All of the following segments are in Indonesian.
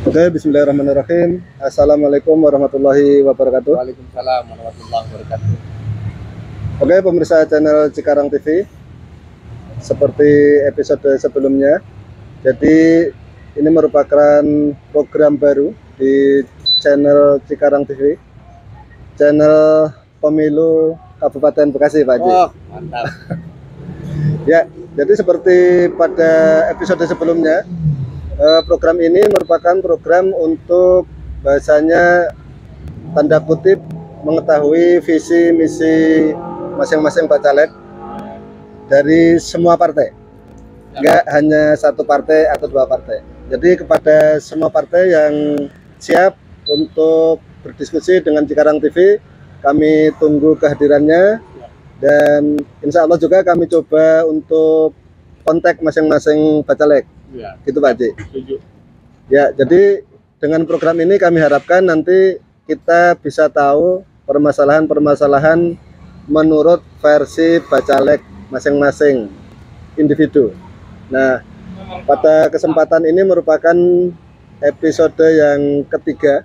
Oke, bismillahirrahmanirrahim. Assalamualaikum warahmatullahi wabarakatuh. Waalaikumsalam warahmatullahi wabarakatuh. Oke, pemirsa channel Cikarang TV, seperti episode sebelumnya, jadi ini merupakan program baru di channel Cikarang TV, channel pemilu Kabupaten Bekasi, Pak Haji. Oh, mantap. Ya, jadi seperti pada episode sebelumnya, program ini merupakan program untuk bahasanya tanda kutip mengetahui visi misi masing-masing bacalek dari semua partai, enggak hanya satu partai atau dua partai. Jadi kepada semua partai yang siap untuk berdiskusi dengan Cikarang TV, kami tunggu kehadirannya, dan insya Allah juga kami coba untuk kontak masing-masing bacalek. Ya, Gitu Pak Haji. setuju. Ya, jadi dengan program ini kami harapkan nanti kita bisa tahu permasalahan-permasalahan menurut versi bacalek masing-masing individu. Nah, pada kesempatan ini merupakan episode yang ketiga.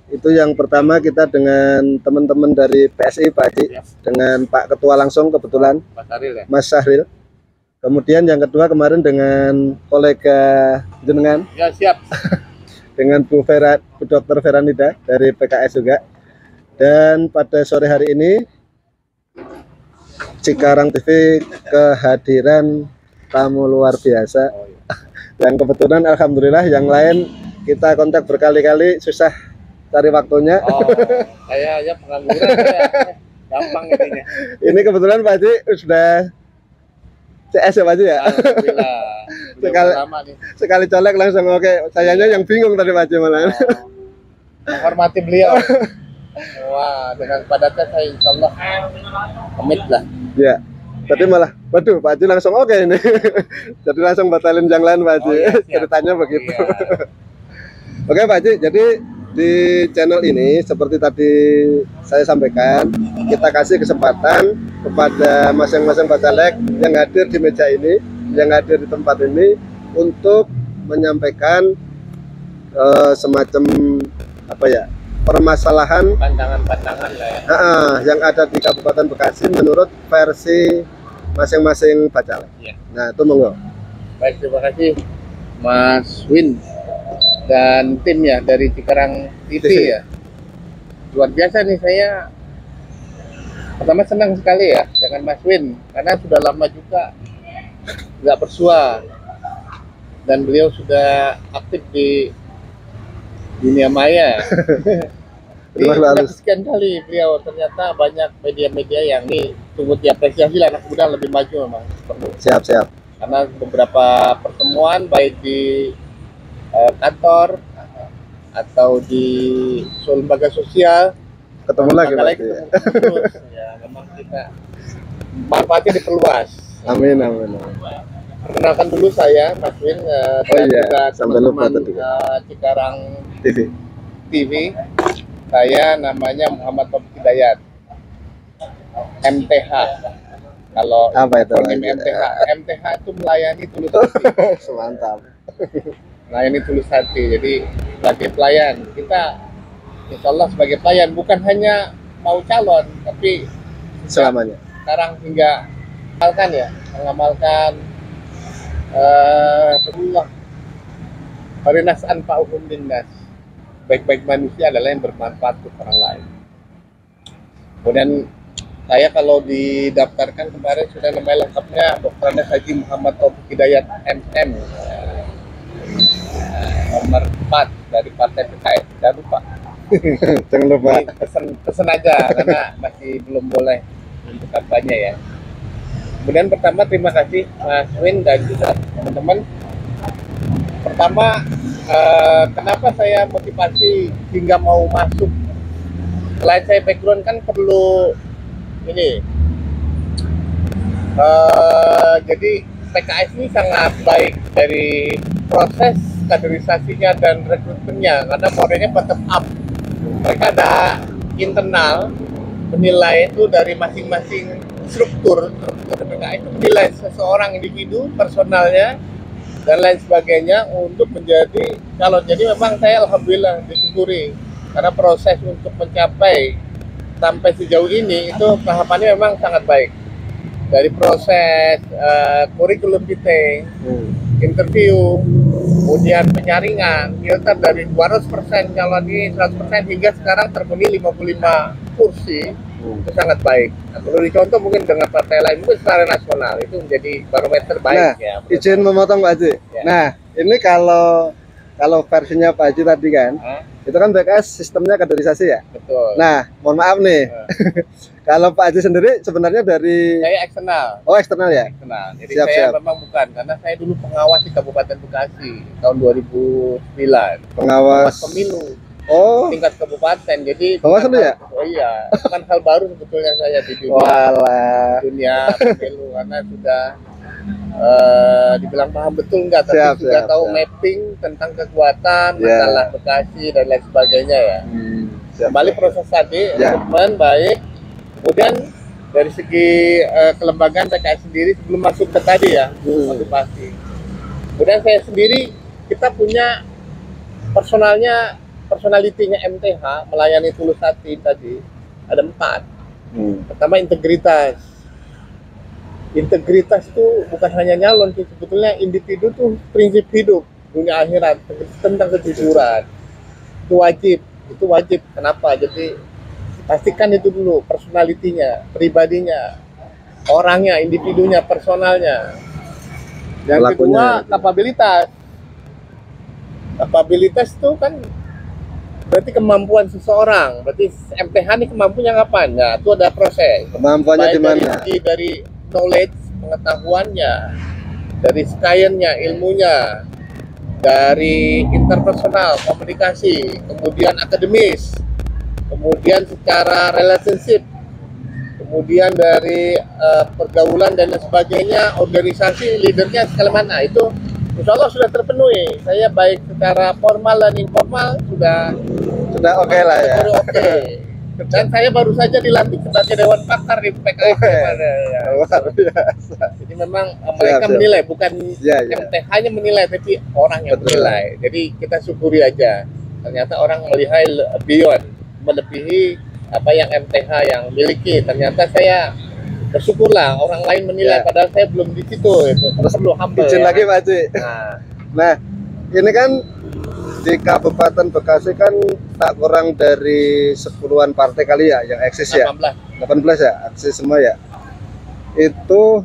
Itu yang pertama kita dengan teman-teman dari PSI Pak Haji, Ya. dengan Pak Ketua langsung kebetulan, Mas Aril ya. Mas Syahril. Kemudian yang kedua kemarin dengan kolega jenengan, Ya, siap. dengan Bu Dr. Veranida dari PKS juga. Dan pada sore hari ini Cikarang TV kehadiran tamu luar biasa. Oh, iya. Dan kebetulan alhamdulillah yang lain kita kontak berkali-kali susah cari waktunya. Oh, saya aja pengangguran saya. Gampang intinya. Ini kebetulan Pak Haji sudah CS ya Pak Haji ya. Alhamdulillah. Sekali- Lama nih. Sekali colek langsung oke. Sayangnya yang bingung tadi Pak Haji malah. Menghormati beliau. Wah, dengan padatnya saya insya Allah komit lah. Ya. Tadi malah, waduh Pak Haji langsung oke ini. Jadi langsung batalin yang lain Pak Haji. Oh, iya, siap. Ceritanya begitu. Iya. Oke Pak Haji, jadi di channel ini seperti tadi saya sampaikan, kita kasih kesempatan kepada masing-masing bacalek yang hadir di meja ini, yang hadir di tempat ini untuk menyampaikan semacam apa ya, permasalahan Pandangan-pandangan lah ya. yang ada di Kabupaten Bekasi menurut versi masing-masing bacalek. Iya. Nah, itu monggo. Baik, terima kasih Mas Win dan timnya dari Cikarang TV ya. Luar biasa nih, saya pertama senang sekali ya dengan Mas Win karena sudah lama juga nggak bersua dan beliau sudah aktif di dunia maya. Jadi Terima sudah kasih. sekian kali beliau, ternyata banyak media-media yang ini tunggu diapresiasi lah, anak muda lebih maju memang perlu. Siap. Karena beberapa pertemuan baik di kantor atau di lembaga sosial Ketemu lagi Pak makanya Haji. ketemu terus. Ya memang kita manfaatnya diperluas. Amin. Perkenalkan dulu saya Mas Win dan iya, juga sampai lupa teman-teman tadi. Cikarang TV. TV. Saya namanya Muhammad Taufik Hidayat, MTH. Kalau Apa itu? akronim MTH, MTH itu melayani tulus hati. Mantap. Melayani tulus hati. Jadi sebagai pelayan kita, insya Allah sebagai pelayan bukan hanya mau calon, tapi Selamanya. sekarang hingga mengamalkan Allah Farinas anfa'uhum linnas. Baik-baik manusia adalah yang bermanfaat untuk orang lain. Kemudian saya kalau didaftarkan kemarin sudah namanya lengkapnya Dr. Andes Haji Muhammad Taufik Hidayat MM, nomor 4 dari Partai PKS. Jangan lupa. Jangan lupa. Ini pesen aja karena masih belum boleh untuk kampanye ya. Kemudian pertama terima kasih Mas Win dan juga teman-teman. Pertama, kenapa saya motivasi hingga mau masuk? Selain saya background kan perlu ini. Jadi PKS ini sangat baik dari proses kaderisasinya dan rekrutmennya karena modelnya bottom up. Mereka ada internal menilai itu dari masing-masing struktur PKS itu menilai seseorang individu personalnya dan lain sebagainya untuk menjadi calon. Jadi memang saya alhamdulillah disyukuri karena proses untuk mencapai sampai sejauh ini itu tahapannya memang sangat baik. Dari proses kurikulum kita, interview, kemudian penyaringan, filter dari 200% calon ini 100% hingga sekarang terpenuhi 55 kursi, itu sangat baik. Nah, perlu dicontoh mungkin dengan partai lain, mungkin secara nasional itu menjadi barometer baik. Nah, ya. izin memotong Pak Haji. Ya. Nah, ini kalau versinya Pak Haji tadi kan, itu kan PKS sistemnya kaderisasi ya. Betul. Nah, mohon maaf nih. Kalau Pak Haji sendiri sebenarnya dari Saya eksternal. Oh, eksternal ya? Eksternal. Jadi Siap, saya siap. memang bukan, karena saya dulu pengawas di Kabupaten Bekasi tahun 2009. Pengawas Pemilu Oh, tingkat kabupaten. Jadi Pengawas bukan dulu ya? Oh iya, bukan hal baru sebetulnya saya di walah. dunia pemilu karena sudah dibilang paham betul enggak, tapi Siap, sudah siap, tahu siap. mapping tentang kekuatan, Ya. masalah Bekasi dan lain sebagainya ya. Siap, Kembali siap. proses tadi, Ya. rekrutmen baik. Kemudian dari segi kelembagaan PKS sendiri sebelum masuk ke tadi ya, motivasi. Kemudian saya sendiri, kita punya personalitinya MTH melayani tulus hati tadi ada 4. Pertama integritas. Integritas itu bukan hanya nyalon sih, sebetulnya individu tuh prinsip hidup dunia akhirat tentang kejujuran. Itu wajib. Kenapa? Jadi pastikan itu dulu personalitinya, pribadinya, orangnya, individunya, personalnya. Yang kedua, kapabilitas. Kapabilitas itu kan berarti kemampuan seseorang. Berarti MTH ini kemampuannya ngapain? Nah, itu ada proses. Kemampuannya di mana? Dari knowledge, pengetahuannya, dari science-nya, ilmunya, dari interpersonal, komunikasi, kemudian akademis, kemudian secara relationship, kemudian dari pergaulan dan lain sebagainya, organisasi, leadernya segala mana itu insya Allah sudah terpenuhi. Saya baik secara formal dan informal sudah oke lah ya. Oke. Dan saya baru saja dilantik sebagai Dewan Pakar di PKS. Luar biasa. Jadi memang mereka menilai, bukan MTH-nya menilai, tapi orang yang menilai. Jadi kita syukuri aja. Ternyata orang melihat beyond, melebihi apa yang MTH yang miliki. Ternyata saya bersyukurlah orang lain menilai, padahal saya belum di situ. Itu perlu humble. Izin ya, lagi Pak Haji. Nah, ini kan di Kabupaten Bekasi kan tak kurang dari 10-an partai kali ya yang eksis ya. 18 ya, eksis semua ya. Itu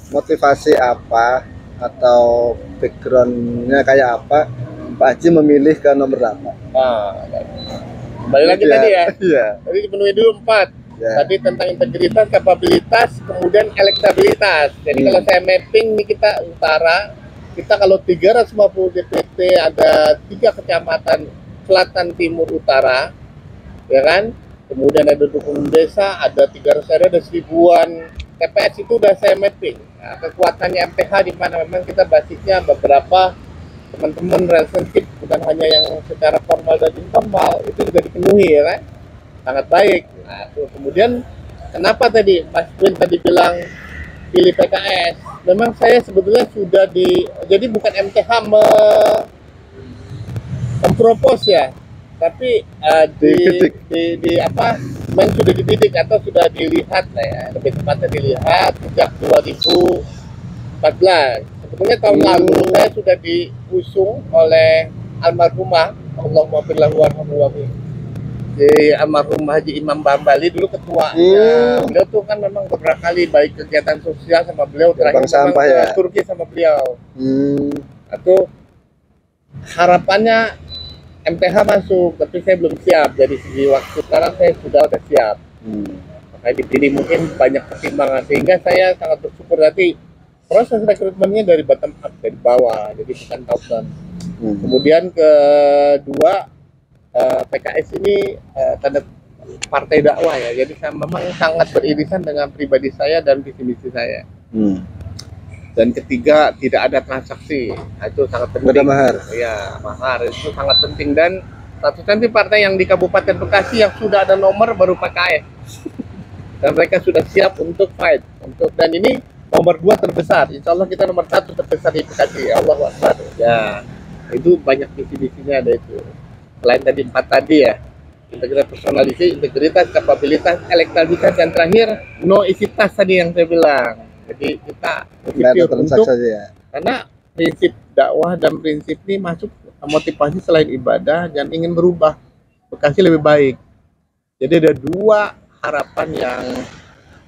motivasi apa atau backgroundnya kayak apa Pak Haji memilih ke nomor 8? Kembali lagi tadi ya. Iya. Tadi dipenuhi dulu 4. Tadi tentang integritas, kapabilitas, kemudian elektabilitas. Jadi kalau saya mapping nih kita utara, kita kalau 350 DPT ada 3 kecamatan selatan, timur, utara, ya kan? Kemudian ada 20 desa, ada 300 RW, ada 1000-an TPS itu udah saya mapping. Nah, kekuatannya MTH di mana memang kita basisnya beberapa teman-teman relationship, bukan hanya yang secara formal dan informal, itu juga dipenuhi ya kan? Sangat baik. Nah, kemudian kenapa tadi Mas Win tadi bilang pilih PKS? Memang saya sebetulnya sudah jadi bukan MTH mempropos ya, tapi memang sudah dididik atau sudah dilihat lah ya, lebih tepatnya dilihat sejak 2014. Sebetulnya tahun lalu saya sudah diusung oleh almarhumah, Allahumma firlahu warhamhu di almarhum Haji Imam Bambali dulu ketuanya. Beliau tuh kan memang beberapa kali baik kegiatan sosial sama beliau, terakhir sampah ke ya. Turki sama beliau. Atau harapannya MTH masuk, tapi saya belum siap. Dari segi waktu sekarang saya sudah siap. Makanya dipilih mungkin banyak pertimbangan, sehingga saya sangat bersyukur. Nanti proses rekrutmennya dari bottom up, dari bawah, jadi bukan top down. Kemudian kedua, PKS ini tanda partai dakwah ya, jadi saya memang sangat beririsan dengan pribadi saya dan visi misi saya. Dan ketiga, tidak ada transaksi. Nah, itu sangat penting. Ada mahar. Ya, mahar itu sangat penting. Dan satu-satunya partai yang di Kabupaten Bekasi yang sudah ada nomor baru PKS. Dan mereka sudah siap untuk fight. Dan ini nomor 2 terbesar. Insya Allah kita nomor 1 terbesar di Bekasi. Allahu Akbar. Ya, itu banyak visi-visinya ada itu. Selain tadi 4 tadi ya, integritas personalisasi, integritas, kapabilitas, elektabilitas, yang terakhir noisitas tadi yang saya bilang. Jadi kita berpikir untuk saja ya. karena prinsip dakwah dan prinsip ini masuk motivasi selain ibadah dan ingin berubah Bekasi lebih baik. Jadi ada 2 harapan yang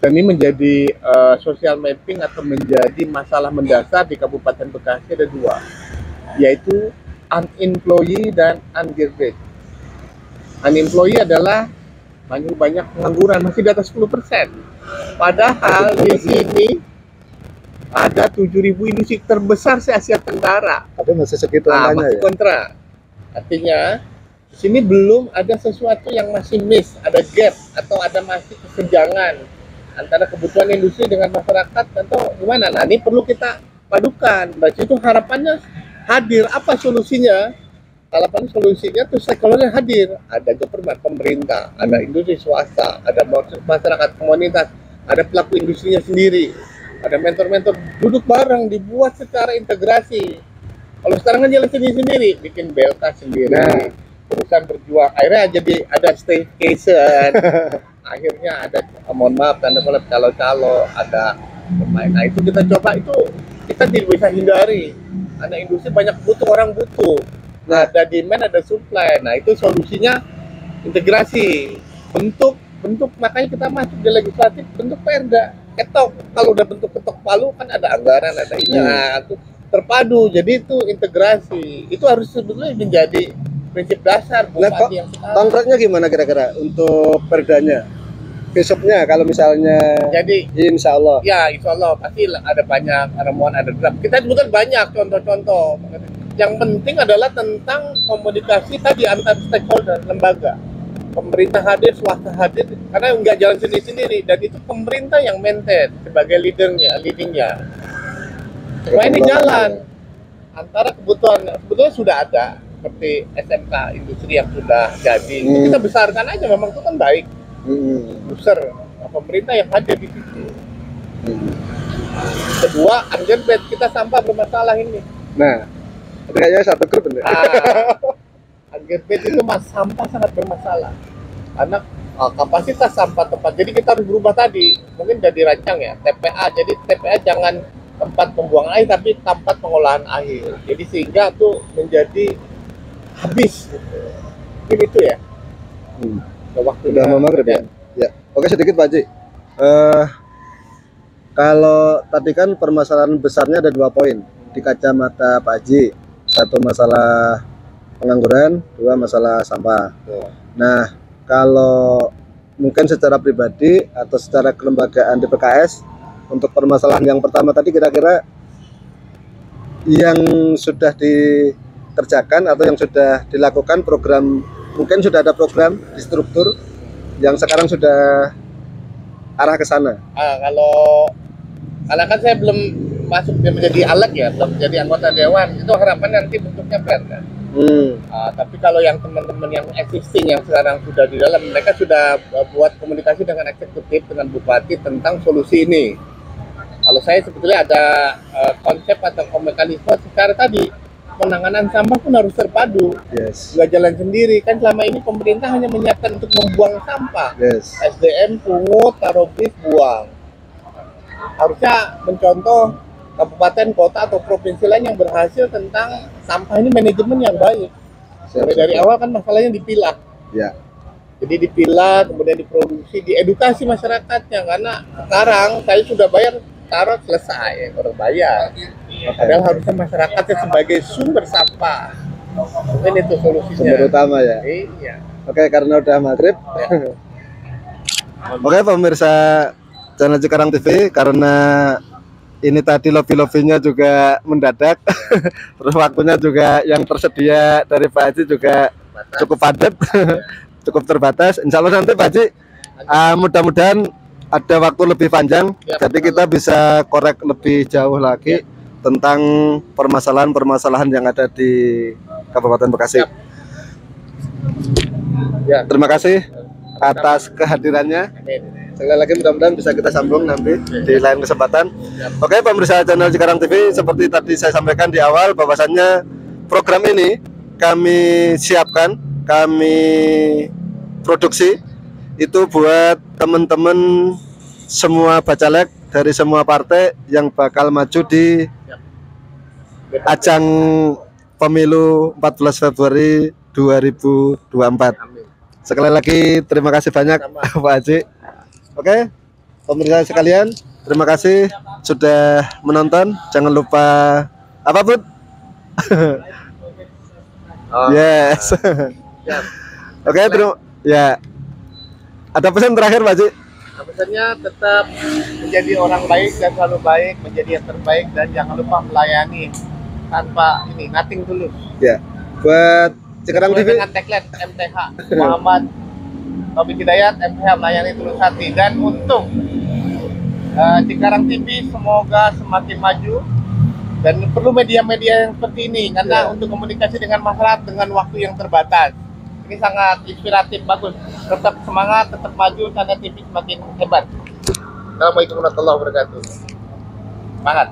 ini menjadi social mapping atau menjadi masalah mendasar di Kabupaten Bekasi, ada 2, yaitu unemployed dan undergraduate. Unemployed adalah banyak pengangguran, masih di atas 10%. Padahal di sini ada 7.000 industri terbesar se Asia Tenggara. Tapi masih segitu angkanya masih ya. kontra. Artinya di sini belum ada sesuatu yang masih miss, ada gap atau ada masih kesenjangan antara kebutuhan industri dengan masyarakat atau gimana. Nah, ini perlu kita padukan. Dari situ harapannya hadir. Apa solusinya? Harapan solusinya tuh stakeholder hadir. Ada government, pemerintah, ada industri swasta, ada masyarakat komunitas, ada pelaku industrinya sendiri, ada mentor-mentor, duduk bareng, dibuat secara integrasi. Kalau sekarang kan jalan sendiri-sendiri, bikin BLK sendiri, perusahaan berjuang, akhirnya jadi ada staycation, akhirnya ada, mohon maaf, tanda kutip calo-calo, ada pemain. Nah itu kita coba, itu kita tidak bisa hindari, karena industri banyak butuh, orang butuh. Nah, ada demand, ada supply. Nah itu solusinya integrasi, bentuk, makanya kita masuk di legislatif, bentuk perda. Ketok, kalau udah bentuk ketok palu kan ada anggaran, ada ini, itu terpadu, jadi itu integrasi, itu harus sebetulnya menjadi prinsip dasar bupati yang sekarang. Konkretnya gimana kira-kira untuk perdanya? Besoknya kalau misalnya, jadi insya Allah. Ya, insya Allah pasti ada banyak ramuan, ada draft. Kita sebutkan banyak contoh-contoh. Yang penting adalah tentang komunikasi tadi antar stakeholder, lembaga. Pemerintah hadir, swasta hadir, karena nggak jalan sendiri-sendiri, dan itu pemerintah yang maintain sebagai leadingnya. Supaya ini jalan antara kebutuhan, sebetulnya sudah ada seperti SMK industri yang sudah jadi, itu kita besarkan aja, memang itu kan baik. Besar, pemerintah yang hadir di situ. Kedua, underbed, kita sampah bermasalah ini. Nah, kayaknya satu grup bener. Underbed itu sampah sangat bermasalah karena kapasitas sampah tempat. Jadi kita harus berubah tadi, mungkin sudah dirancang ya TPA. Jadi TPA jangan tempat pembuangan air tapi tempat pengolahan air. Jadi sehingga tuh menjadi habis. Mungkin itu ya. Udah mau maghrib ya? Ya. Oke, sedikit Pak Haji. Kalau tadi kan permasalahan besarnya ada 2 poin di kacamata Pak Haji. 1 masalah pengangguran, 2 masalah sampah. Nah, kalau mungkin secara pribadi atau secara kelembagaan di PKS, untuk permasalahan yang pertama tadi kira-kira yang sudah dikerjakan atau yang sudah dilakukan program, mungkin sudah ada program di struktur yang sekarang sudah arah ke sana. Karena kan saya belum masuk menjadi alat ya, belum menjadi anggota dewan, itu harapan nanti bentuknya perda. Tapi kalau yang teman-teman yang existing yang sekarang sudah di dalam, mereka sudah buat komunikasi dengan eksekutif, dengan bupati tentang solusi ini. Kalau saya sebetulnya ada konsep atau mekanisme secara tadi penanganan sampah pun harus terpadu. Nggak jalan sendiri, kan selama ini pemerintah hanya menyiapkan untuk membuang sampah. SDM pungut, taruh bis, buang. Harusnya mencontoh kabupaten, kota, atau provinsi lain yang berhasil tentang sampah ini manajemen yang baik. Dari awal kan masalahnya dipilah. Ya. Jadi dipilah, kemudian diproduksi, diedukasi masyarakatnya. Karena sekarang saya sudah bayar, taruh selesai, baru bayar. Padahal harusnya masyarakatnya sebagai sumber sampah. Mungkin itu solusinya. Sumber utama ya. Iya. Oke, karena udah maghrib. Ya. Oke, pemirsa channel Cikarang TV, karena ini tadi lobby-lobbynya juga mendadak, terus waktunya juga yang tersedia dari Pak Haji juga cukup padat, cukup terbatas. Insya Allah nanti Pak Haji mudah-mudahan ada waktu lebih panjang, jadi kita bisa korek lebih jauh lagi tentang permasalahan-permasalahan yang ada di Kabupaten Bekasi. Terima kasih atas kehadirannya. sekali lagi mudah-mudahan bisa kita sambung nanti di lain kesempatan. Oke, pemirsa channel Cikarang TV, seperti tadi saya sampaikan di awal bahwasannya program ini kami siapkan, kami produksi itu buat teman-teman semua bacalek dari semua partai yang bakal maju di ajang pemilu 14 Februari 2024. Amin. Sekali lagi terima kasih banyak Pak Haji. Oke, pemirsa sekalian, terima kasih sudah menonton. Jangan lupa apa Bud? Yes. Oke, terima ya. Ada pesan terakhir Pak Haji? Pesannya tetap menjadi orang baik dan selalu baik, menjadi yang terbaik dan jangan lupa melayani tanpa ini, nothing tulus. Ya, buat Cikarang TV dengan tagline MTH Muhammad Taufik Hidayat, MTH melayani tulus hati. Dan untuk Cikarang TV semoga semakin maju dan perlu media-media yang seperti ini karena untuk komunikasi dengan masyarakat dengan waktu yang terbatas. Ini sangat inspiratif, bagus. Tetap semangat, tetap maju, karena TV semakin hebat. Assalamualaikum warahmatullahi wabarakatuh. Semangat.